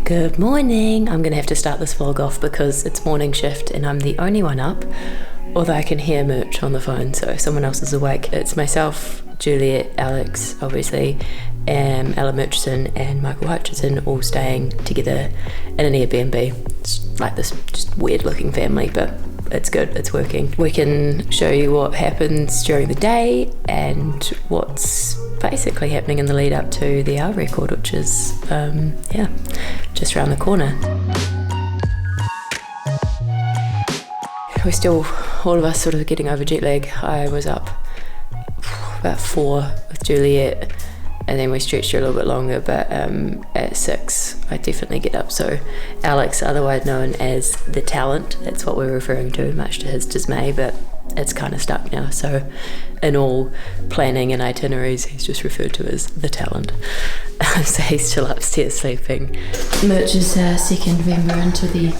Good morning. I'm going to have to start this vlog off because it's morning shift and I'm the only one up, although I can hear Mitch on the phone, so if someone else is awake. It's myself, Juliet, Alex, obviously, Ella Murchison and Michael Hutchison all staying together in an Airbnb. It's like this just weird looking family, but it's good, it's working. We can show you what happens during the day and what's basically happening in the lead up to the hour record, which is, just around the corner. We're still, all of us sort of getting over jet lag. I was up about 4 with Juliet, and then we stretched her a little bit longer, but at 6 I definitely get up. So Alex, otherwise known as the talent, that's what we're referring to, much to his dismay, but it's kind of stuck now. So in all planning and itineraries, he's just referred to as the talent. So he's still upstairs sleeping. Mitch is second member into the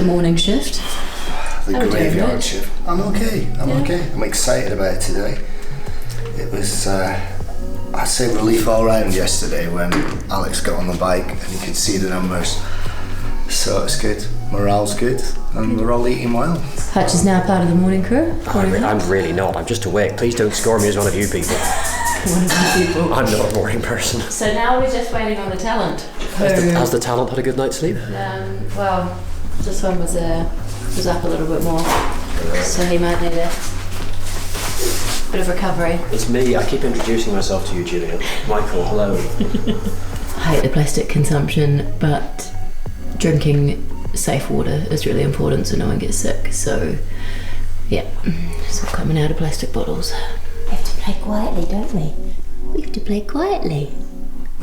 morning shift. The graveyard shift. I'm okay. I'm excited about it today. It was, I'd say, relief all round yesterday when Alex got on the bike and you could see the numbers. So it's good. Morale's good, and we're all eating well. Hutch is now part of the morning crew. I'm really not. I'm just awake. Please don't score me as one of you people. One of you people. I'm not a morning person. So now we're just waiting on the talent. Has the talent had a good night's sleep? Well, this one was up a little bit more, so he might need a bit of recovery. It's me. I keep introducing myself to you, Julian. Michael, hello. I hate the plastic consumption, but drinking safe water is really important so no one gets sick. So, yeah, it's all coming out of plastic bottles. We have to play quietly, don't we? We have to play quietly.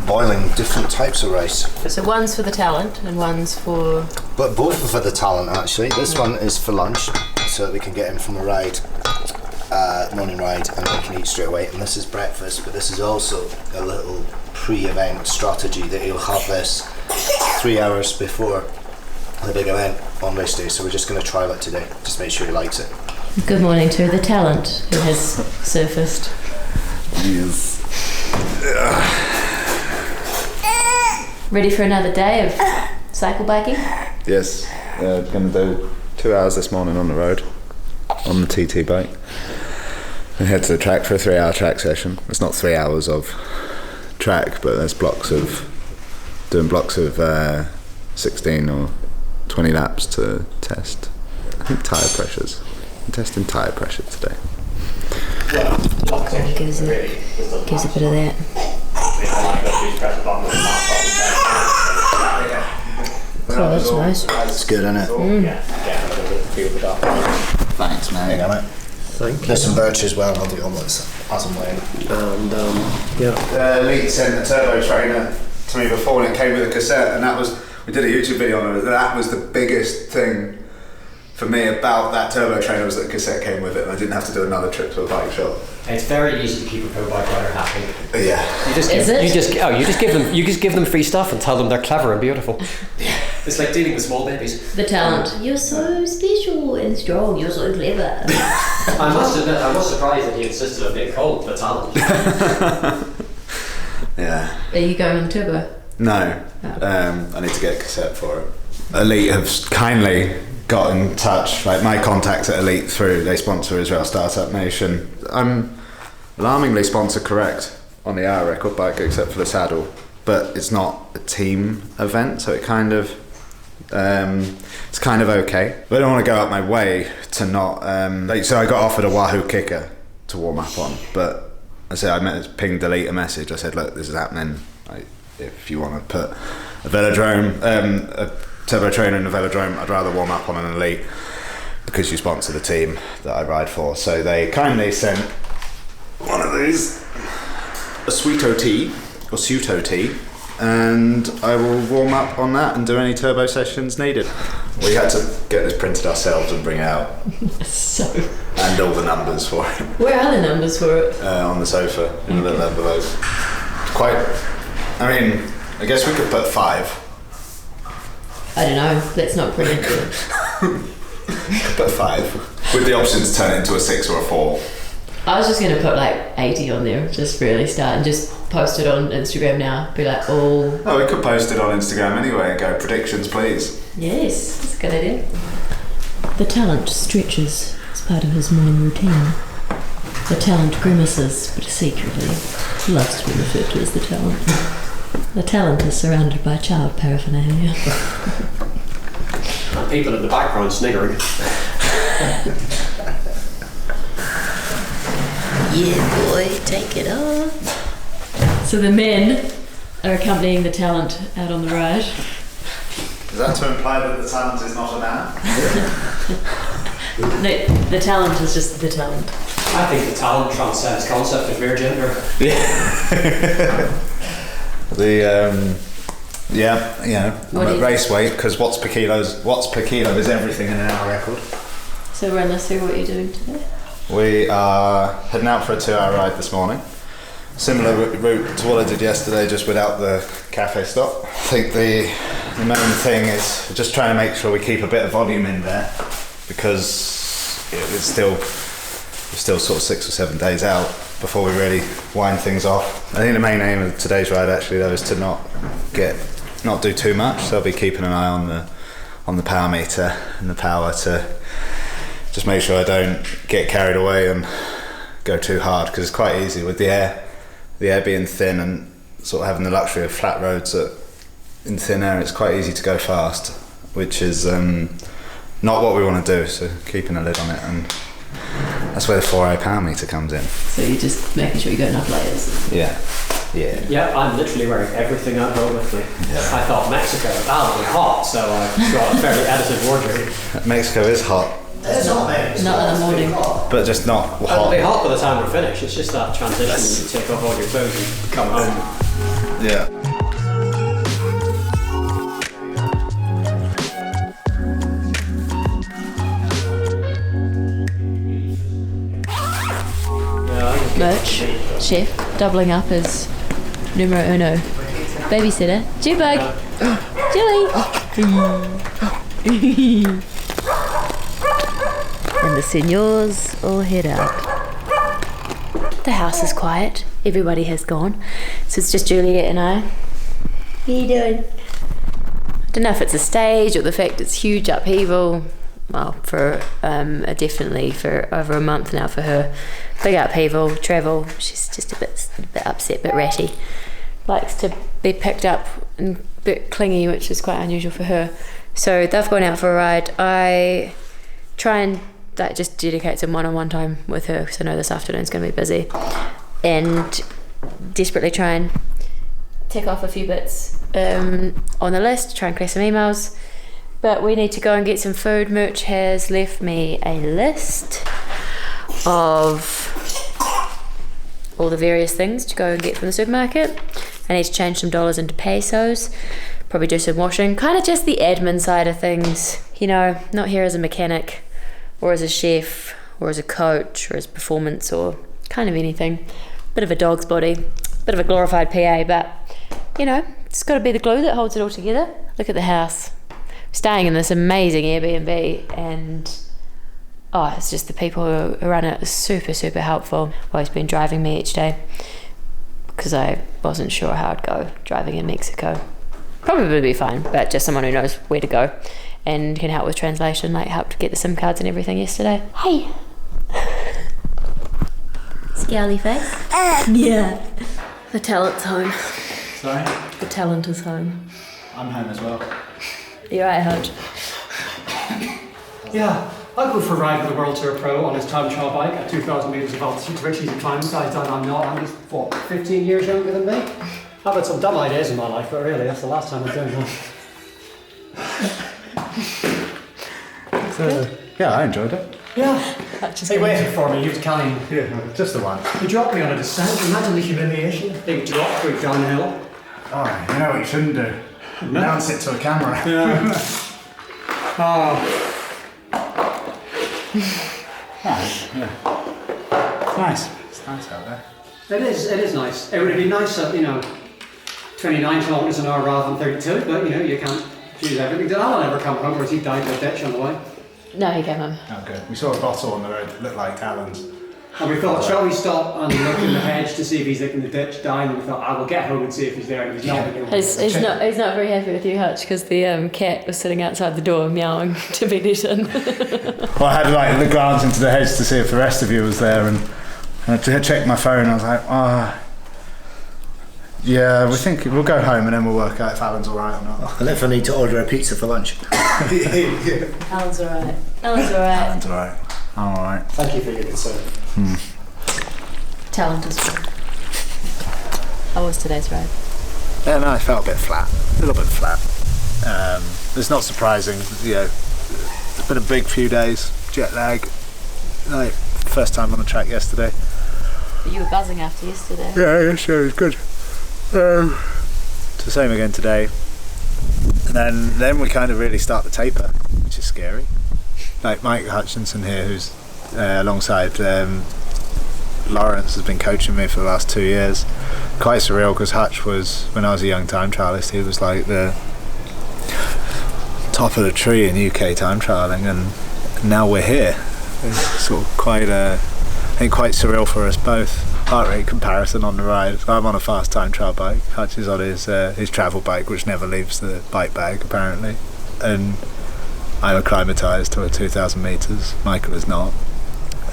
Boiling different types of rice. So one's for the talent and one's for... But both are for the talent, actually. This one is for lunch, so that we can get him from a ride, morning ride, and we can eat straight away. And this is breakfast, but this is also a little pre-event strategy that he'll have this 3 hours before the big event on race day. So we're just going to trial it today. Just make sure he likes it. Good morning to the talent who has surfaced. Yes. Ready for another day of cycle biking? Yes, going to do 2 hours this morning on the road, on the TT bike. And head to the track for a 3 hour track session. It's not 3 hours of track, but there's doing blocks of 16 or 20 laps to test, I think, tyre pressures. I'm testing tyre pressure today. Gives a bit of that. Oh, that's nice. It's good, isn't it? Thanks, man. There you go, mate. Thank you. There's some birch as well. I'll do omelets as I'm waiting. And Elite sent a turbo trainer to me before, and it came with a cassette, and we did a YouTube video on it. That was the biggest thing for me about that turbo trainer, was that the cassette came with it, and I didn't have to do another trip to a bike shop. It's very easy to keep a pro bike rider happy. Yeah. You just give them free stuff and tell them they're clever and beautiful. Yeah. It's like dealing with small babies. The talent. You're so special and strong. You're so clever. I must admit, I was surprised that he insisted on being called the talent. Yeah. Are you going on turbo? No. Oh. I need to get a cassette for it. Elite have kindly got in touch, like my contacts at Elite they sponsor Israel Startup Nation. I'm alarmingly sponsor correct on the hour record bike, except for the saddle, but it's not a team event, so it's kind of okay. But I don't want to go out my way to not so I got offered a Wahoo kicker to warm up on, but I pinged Elite a message. I said, look, this is happening, if you want to put a velodrome, a turbo trainer in a velodrome, I'd rather warm up on an Elite because you sponsor the team that I ride for. So they kindly sent one of these, a Sweet OT or Suit OT, and I will warm up on that and do any turbo sessions needed. We had to get this printed ourselves and bring it out. And all the numbers for it. Where are the numbers for it? On the sofa in a little envelope. I guess we could put 5. I don't know, let's not predict it. Put 5. With the option to turn it into a 6 or a 4. I was just going to put like 80 on there, just really start and just post it on Instagram now. Be like, oh. Oh, we could post it on Instagram anyway and go, predictions, please. Yes, that's a good idea. The talent stretches as part of his morning routine. The talent grimaces, but secretly loves to be referred to as the talent. The talent is surrounded by child paraphernalia. And people in the background sniggering. Yeah, boy, take it off. So the men are accompanying the talent out on the ride. Is that to imply that the talent is not a man? No, the talent is just the talent. I think the talent transcends concept of mere gender. What I'm do at you- race weight because what's per kilo is everything in our record. So run us through what you're doing today. We are heading out for a 2-hour ride this morning. Similar route to what I did yesterday, just without the cafe stop. I think the main thing is just trying to make sure we keep a bit of volume in there because we're still sort of 6 or 7 days out before we really wind things off. I think the main aim of today's ride actually though is to not do too much. So I'll be keeping an eye on the power meter and the power to just make sure I don't get carried away and go too hard because it's quite easy with the air being thin and sort of having the luxury of flat roads in thin air. It's quite easy to go fast, which is not what we want to do. So keeping a lid on it, and that's where the 4A power meter comes in. So you're just making sure you got enough layers. Yeah. Yeah, I'm literally wearing everything at home with me. Yeah. I thought Mexico was hot, so I got a fairly edited wardrobe. Mexico is hot. It's not bad. Not in the morning. But just not It'll be hot. hot by the time we're finished. It's just that transition when you take off all your clothes and come home. Yeah. Merch, chef, doubling up as numero uno. Babysitter, Jewbug, Julie. And the seniors all head out. The house is quiet. Everybody has gone. So it's just Juliet and I. How you doing? I don't know if it's a stage or the fact it's huge upheaval. Well, for definitely for over a month now for her. Big upheaval, travel. She's just a bit upset, a bit ratty. Likes to be picked up and a bit clingy, which is quite unusual for her. So they've gone out for a ride. I try and just dedicate some one-on-one time with her because I know this afternoon's going to be busy, and desperately try and tick off a few bits on the list, try and clear some emails. But we need to go and get some food. Merch has left me a list of all the various things to go and get from the supermarket. I need to change some dollars into pesos, probably do some washing, kind of just the admin side of things, you know, not here as a mechanic or as a chef or as a coach or as performance or kind of anything. Bit of a dog's body, bit of a glorified PA, but you know, it's got to be the glue that holds it all together. Look at the house. Staying in this amazing Airbnb, and it's just the people who run it are super, super helpful. Always been driving me each day because I wasn't sure how I'd go driving in Mexico. Probably be fine, but just someone who knows where to go and can help with translation, like helped get the SIM cards and everything yesterday. Hey! Scowly face? Yeah. The talent's home. Sorry? The talent is home. I'm home as well. You're right, Hodge. Yeah, I'll go for a ride with the World Tour Pro on his time trial bike at 2,000 metres of altitude, which he's a climbing guy's done. I'm not. I'm just, 15 years younger than me? I've had some dumb ideas in my life, but really, that's the last time I'm doing that. So, yeah, I enjoyed it. Yeah. He waited for me, he was kind. Yeah, just the one. He dropped me on a descent. Imagine the humiliation. Big drop, quick downhill. Oh, you know what you shouldn't do? Announce it to a camera. Yeah. Oh. Nice, yeah. It's nice. It's nice out there. It is nice. It would be nice at, 29 kilometres an hour rather than 32, but you can't choose everything. Did Alan ever come home, or has he died in a ditch on the way? No, he came home. Oh, good. We saw a bottle on the road that looked like Alan's. And we thought, shall we stop and look in the hedge to see if he's in the ditch dying? And we thought, I will get home and see if he's there. And he's not. He's not very happy with you, Hutch, because the cat was sitting outside the door meowing to be let in. Well, I had like the glance into the hedge to see if the rest of you was there, and I checked my phone. And I was like, yeah, we think we'll go home and then we'll work out if Alan's all right or not. And if I need to order a pizza for lunch. Alan's all right. Alan's all right. Alan's all right. I'm all right. Thank you for your concern. Talent as well. How was today's ride? Yeah, no, I felt a bit flat, a little bit flat. It's not surprising, you know. It's been a big few days, jet lag. Like, first time on the track yesterday. You were buzzing after yesterday. Yeah, yesterday was good. It's the same again today. And then we kind of really start the taper, which is scary. Like Mike Hutchinson here, who's alongside Lawrence, has been coaching me for the last 2 years. Quite surreal, because Hutch was, when I was a young time trialist, he was like the top of the tree in UK time trialing, and now we're here. It's sort of quite, I think, quite surreal for us both. Heart rate comparison on the ride. I'm on a fast time trial bike. Hutch is on his travel bike, which never leaves the bike bag apparently, and I'm acclimatised to 2,000 metres. Michael is not,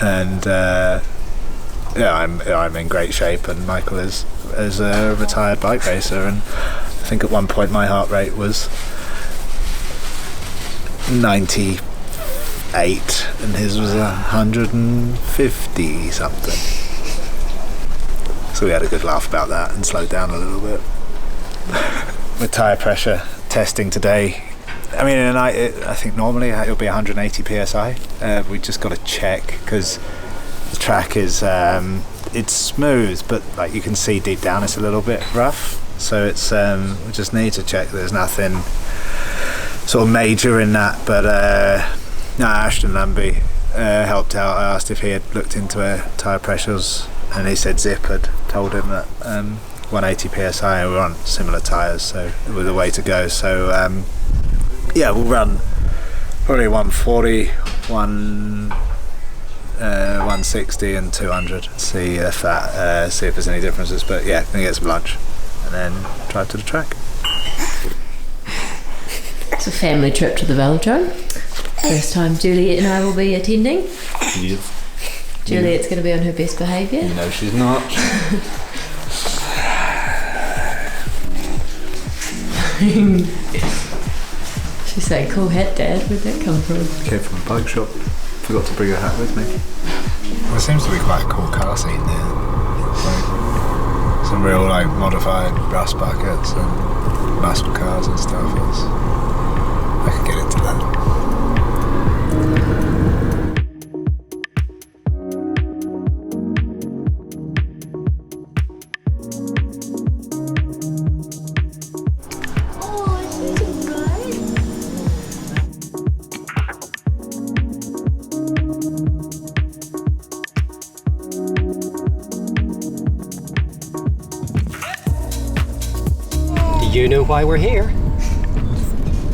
and yeah, I'm in great shape, and Michael is a retired bike racer, and I think at one point my heart rate was 98 and his was 150 something. So we had a good laugh about that and slowed down a little bit. With tyre pressure testing today, I mean, in a night, I think normally it'll be 180 psi. We just got to check, because the track is it's smooth, but like you can see deep down it's a little bit rough. So it's we just need to check there's nothing sort of major in that. But no, Ashton Lambie helped out. I asked if he had looked into tyre pressures, and he said Zip had told him that 180 psi, and we're on similar tyres, so it was the way to go. So yeah, we'll run probably 140, 160 and 200. See if there's any differences. But yeah, gonna get some lunch and then drive to the track. It's a family trip to the velodrome. First time Juliet and I will be attending. Yep. Juliet's going to be on her best behaviour. No, she's not. She's saying, cool hat, Dad. Where'd that come from? Came from a bike shop. Forgot to bring a hat with me. There seems to be quite a cool car scene there. Like, some real like modified brass buckets and muscle cars and stuff. I could get into that. You know why we're here?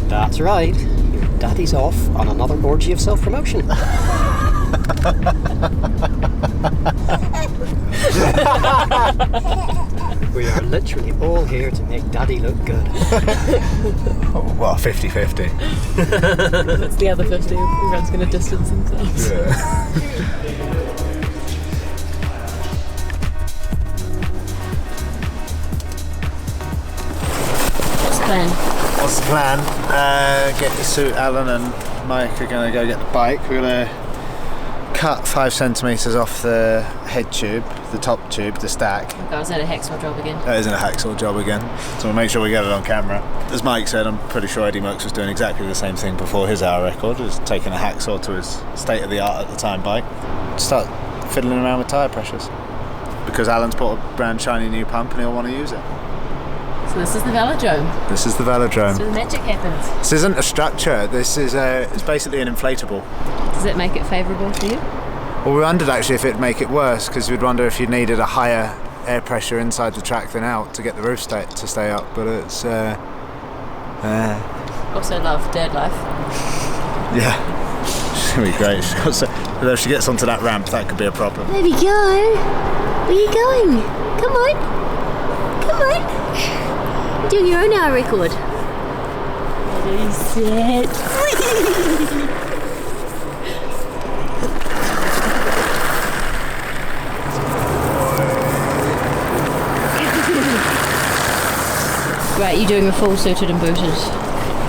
That's right. Your daddy's off on another orgy of self-promotion. We are literally all here to make daddy look good. Well, 50-50. That's the other 50. Everyone's going to distance themselves. Yeah. What's the plan? Get the suit. Alan and Mike are going to go get the bike. We're going to cut 5 centimetres off the head tube, the top tube, the stack. Oh, is that a hacksaw job again? That isn't a hacksaw job again, so we'll make sure we get it on camera. As Mike said, I'm pretty sure Eddie Merckx was doing exactly the same thing before his hour record, was taking a hacksaw to his state-of-the-art at the time bike. Start fiddling around with tyre pressures. Because Alan's bought a brand shiny new pump and he'll want to use it. So this is the velodrome. This is the velodrome. That's where the magic happens. This isn't a structure, this is it's basically an inflatable. Does that make it favourable for you? Well, we wondered actually if it'd make it worse, because we'd wonder if you needed a higher air pressure inside the track than out to get the roof to stay up, but it's Also love dad life. yeah. going to be great. Although if she gets onto that ramp, that could be a problem. There we go. Where are you going? Come on. Come on. You're doing your own hour record. Ready, set. Right, you're doing a full suited and booted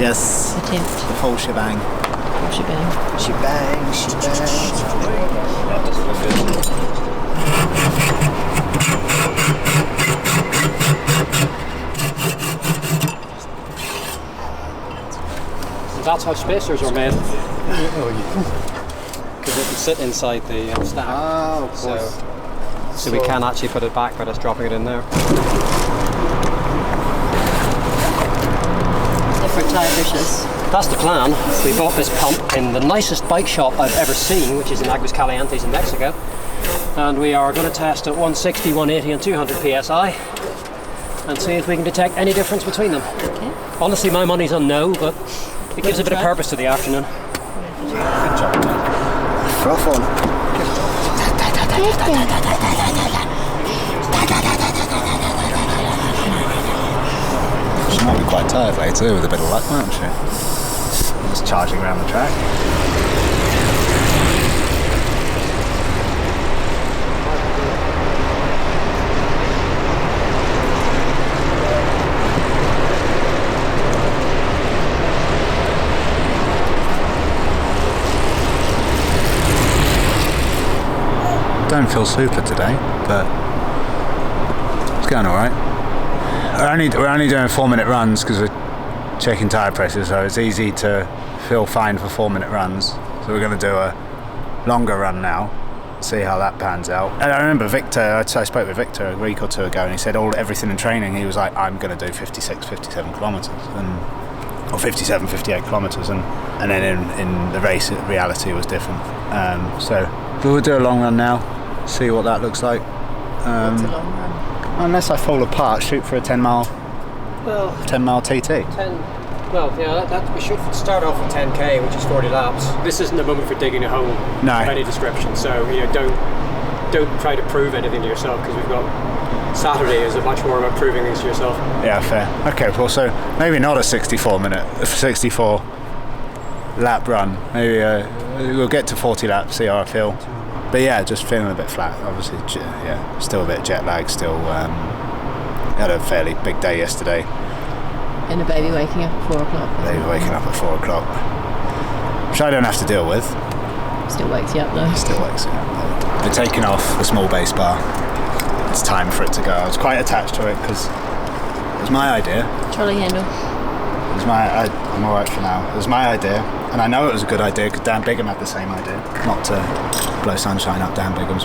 Yes. attempt. The full shebang. Full shebang. Shebang, That's how spacers are made. Because it can sit inside the stack. Oh, of course. So we can actually put it back by just dropping it in there. Different tyre pressures. That's the plan. We bought this pump in the nicest bike shop I've ever seen, which is in Aguascalientes in Mexico. And we are going to test at 160, 180 and 200 psi and see if we can detect any difference between them. Okay. Honestly, my money's on no, but it gives a bit of purpose to the afternoon. Rough one. She might be quite tired later with a bit of luck, won't she? Just charging around the track. Don't feel super today, but it's going all right. We're only doing 4-minute runs because we're checking tyre pressure, so it's easy to feel fine for 4-minute runs. So we're going to do a longer run now, see how that pans out. And I remember Victor, I spoke with Victor a week or two ago, and he said everything in training, he was like, I'm going to do 56, 57 kilometres, or 57, 58 kilometres, and then in the race, reality was different. So we'll do a long run now, see what that looks like. It's a long run. Unless I fall apart, shoot for a 10 mile TT. We should start off with 10k, which is 40 laps. This isn't the moment for digging a hole No. of any description, so don't try to prove anything to yourself, because we've got Saturday is much more about proving things to yourself. Yeah, fair. Okay, well, so maybe not a 64 lap run. Maybe we'll get to 40 laps, see how I feel. But yeah, just feeling a bit flat. Obviously, still a bit jet lag. Still had a fairly big day yesterday. And a baby waking up at 4 o'clock. Baby waking up at 4 o'clock, which I don't have to deal with. Still wakes you up though. Still wakes me up. We're taking off the small base bar. It's time for it to go. I was quite attached to it because it was my idea. Trolley handle. I'm alright for now. It was my idea, and I know it was a good idea because Dan Bigham had the same idea. Not to blow sunshine up Dan Bigham's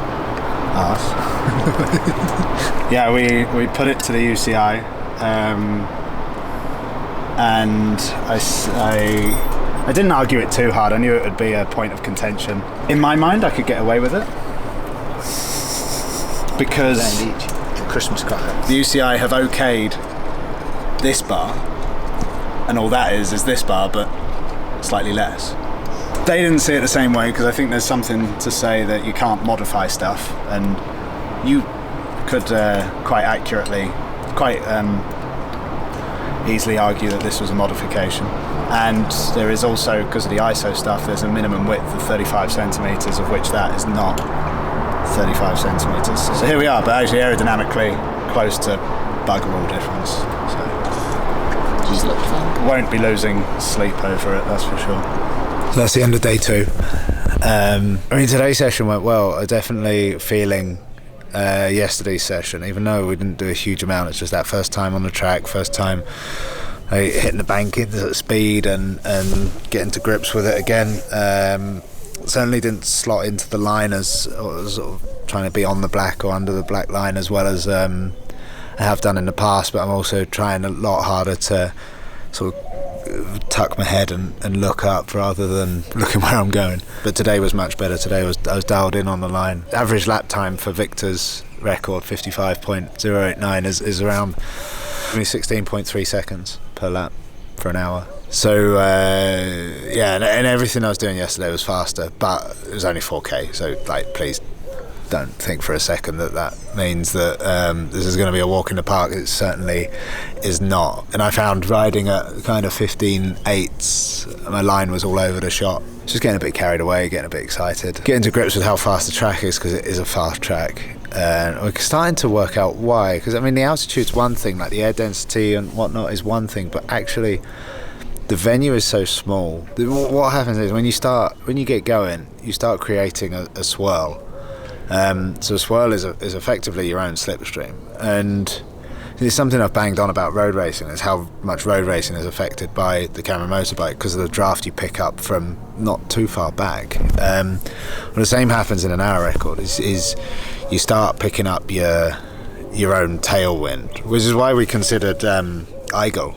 arse. Yeah, we put it to the UCI, and I didn't argue it too hard. I knew it would be a point of contention. In my mind, I could get away with it because The Christmas crackers. the UCI have okayed this bar, and all that is this bar, but slightly less. They didn't see it the same way because I think there's something to say that you can't modify stuff, and you could quite accurately, easily argue that this was a modification. And there is also, because of the ISO stuff, there's a minimum width of 35 centimetres, of which that is not 35 centimetres. So here we are, but actually aerodynamically close to bugger all difference. So Just looked fun. won't be losing sleep over it, that's for sure. So that's the end of day 2. I mean, today's session went well. I definitely feeling yesterday's session, even though we didn't do a huge amount. It's just that first time on the track, first time hitting the bank at speed and getting to grips with it again. Certainly didn't slot into the line as sort of trying to be on the black or under the black line as well as I have done in the past, but I'm also trying a lot harder to sort of tuck my head and look up rather than looking where I'm going. But today was much better. Today I was dialed in on the line. Average lap time for Victor's record, 55.089, is around 16.3 seconds per lap. for an hour. So yeah, and everything I was doing yesterday was faster, but it was only 4K. So like, please don't think for a second that means that this is going to be a walk in the park. It certainly is not. And I found riding at kind of 15.8s, my line was all over the shot. Just getting a bit carried away, getting a bit excited, getting to grips with how fast the track is, because it is a fast track. And we're starting to work out why, because I mean the altitude's one thing, like the air density and whatnot is one thing, but actually the venue is so small. What happens is when you get going, you start creating a swirl. So a swirl is effectively your own slipstream, and it's something I've banged on about road racing, is how much road racing is affected by the Cameron motorbike because of the draft you pick up from not too far back. Well, the same happens in an hour record, is you start picking up your own tailwind, which is why we considered Aigle,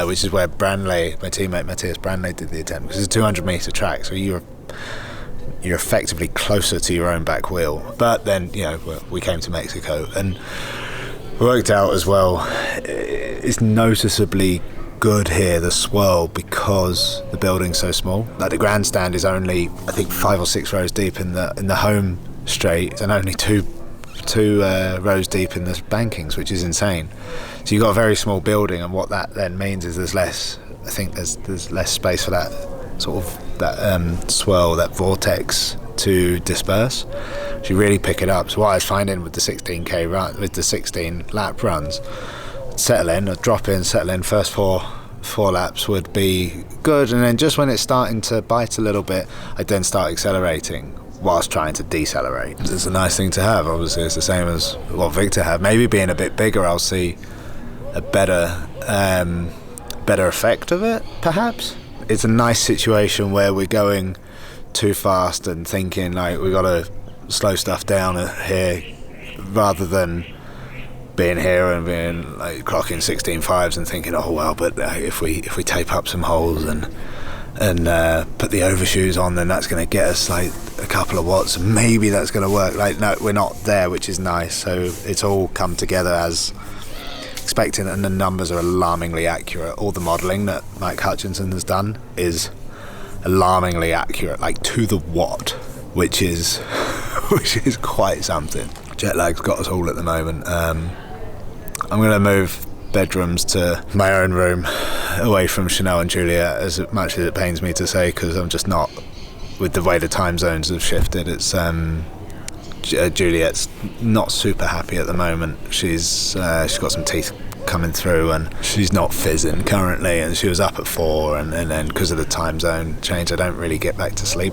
which is where Branley, my teammate Matthias Branley, did the attempt, because it's a 200 metre track, so you're effectively closer to your own back wheel. But then, you know, we came to Mexico and worked out as well, it's noticeably good here, the swirl, because the building's so small. Like the grandstand is only, I think, 5 or 6 rows deep in the home straight, and only two rows deep in the bankings, which is insane. So you've got a very small building, and what that then means is there's less space for that sort of that swirl, that vortex to disperse. So you really pick it up. So what I was finding with the 16k run, with the 16 lap runs, drop in, settle in, first four laps would be good, and then just when it's starting to bite a little bit, I'd then start accelerating whilst trying to decelerate. It's a nice thing to have. Obviously it's the same as what Victor had. Maybe being a bit bigger, I'll see a better effect of it, perhaps. It's a nice situation where we're going too fast and thinking like we got to slow stuff down here, rather than being here and being like clocking 16.5s and thinking, oh well, but if we tape up some holes and put the overshoes on, then that's going to get us like a couple of watts, maybe that's going to work. Like, no, we're not there, which is nice. So it's all come together as expected, and the numbers are alarmingly accurate. All the modelling that Mike Hutchinson has done is alarmingly accurate, like to the watt, which is quite something. Jet lag's got us all at the moment. I'm going to move bedrooms to my own room, away from Chanel and Juliet, as much as it pains me to say, because I'm just not, with the way the time zones have shifted. It's Juliet's not super happy at the moment. She's got some teeth coming through and she's not fizzing currently, and she was up at 4, and then because of the time zone change I don't really get back to sleep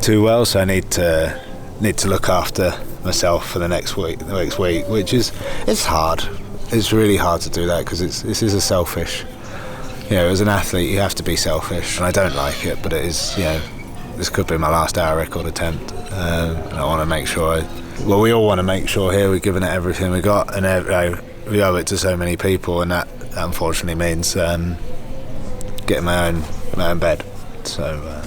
too well, so I need to look after myself for the next week, which is, it's hard. It's really hard to do that, because this is a selfish, you know, as an athlete you have to be selfish, and I don't like it, but it is, you know, this could be my last hour record attempt, and I want to make sure we all want to make sure here we're giving it everything we got, and we owe it to so many people, and that unfortunately means getting my own bed. So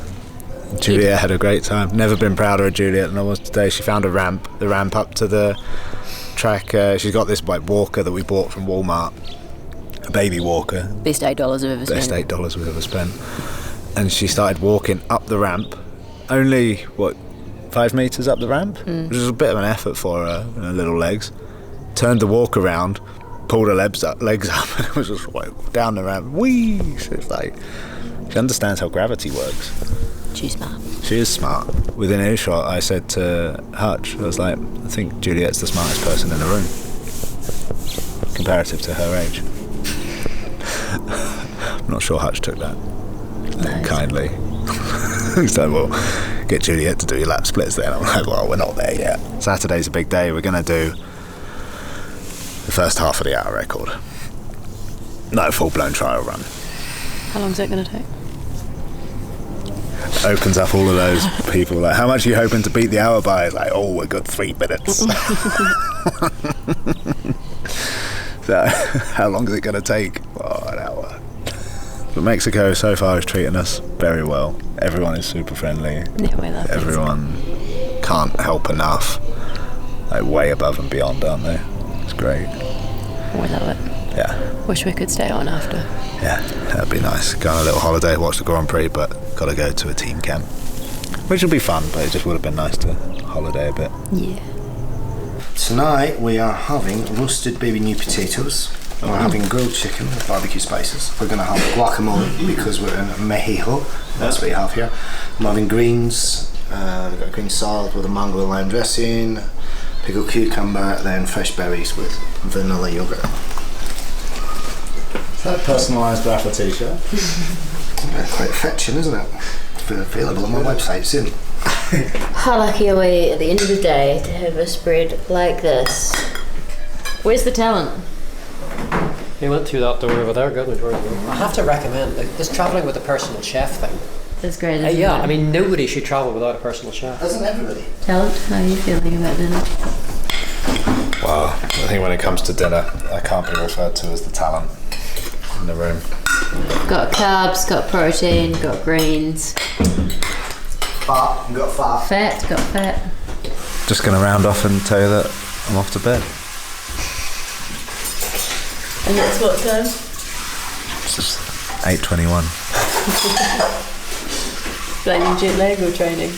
Juliet had a great time. Never been prouder of Juliet than I was today. She found the ramp up to the track. She's got this like walker that we bought from Walmart, a baby walker. Best $8 I've ever spent. Best $8 we've ever spent. And she started walking up the ramp, only 5 metres up the ramp, which was a bit of an effort for her, little legs. Turned the walk around, pulled her legs up, and it was just like down the ramp. Whee! So it's like, she understands how gravity works. She's smart. She is smart. Within earshot, I said to Hutch, I was like, I think Juliet's the smartest person in the room, comparative to her age. I'm not sure Hutch took that kindly. He's like, well, get Juliet to do your lap splits then. I'm like, well, we're not there yet. Saturday's a big day. We're going to do the first half of the hour record. No full-blown trial run. How long is that going to take? Opens up all of those people like, how much are you hoping to beat the hour by? Like, oh, we're good 3 minutes. So how long is it going to take? Oh, an hour. But Mexico so far is treating us very well. Everyone is super friendly. Yeah, we love Everyone can't help enough. Like way above and beyond, aren't they? It's great. We love it. Yeah. Wish we could stay on after. Yeah, that'd be nice. Go on a little holiday, watch the Grand Prix, but got to go to a team camp. Which will be fun, but it just would have been nice to holiday a bit. Yeah. Tonight we are having roasted baby new potatoes. We're having grilled chicken with barbecue spices. We're going to have guacamole because we're in Mexico. That's what we have here. I'm having greens. We've got a green salad with a mango and lime dressing, pickled cucumber, then fresh berries with vanilla yogurt. Is that a personalised Rafa t-shirt? Quite fetching, isn't it? It's available on my website soon. How lucky are we at the end of the day to have a spread like this? Where's the talent? He went through that door over there. Goodness, where is he? I have to recommend this travelling with a personal chef thing. That's great, isn't Yeah, it? I mean, nobody should travel without a personal chef. Doesn't everybody? Talent, how are you feeling about dinner? Well, I think when it comes to dinner, I can't be referred to as the talent in the room. Got carbs, got protein, got greens. Fat, you got fat. Fat, got fat. Just going to round off and tell you that I'm off to bed. And that's what time? It's just 8:21. Blaming jet lag or training?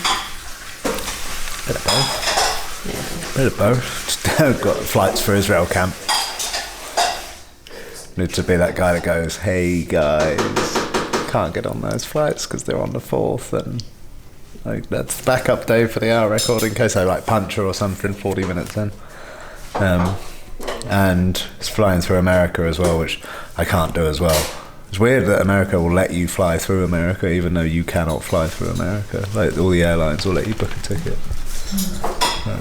Bit of both. Bit of both. Just got flights for Israel camp. Need to be that guy that goes, hey guys, can't get on those flights because they're on the 4th, and like that's backup day for the hour record in case I like puncture or something 40 minutes in. And it's flying through America as well, which I can't do as well. It's weird that America will let you fly through America even though you cannot fly through America. Like all the airlines will let you book a ticket. So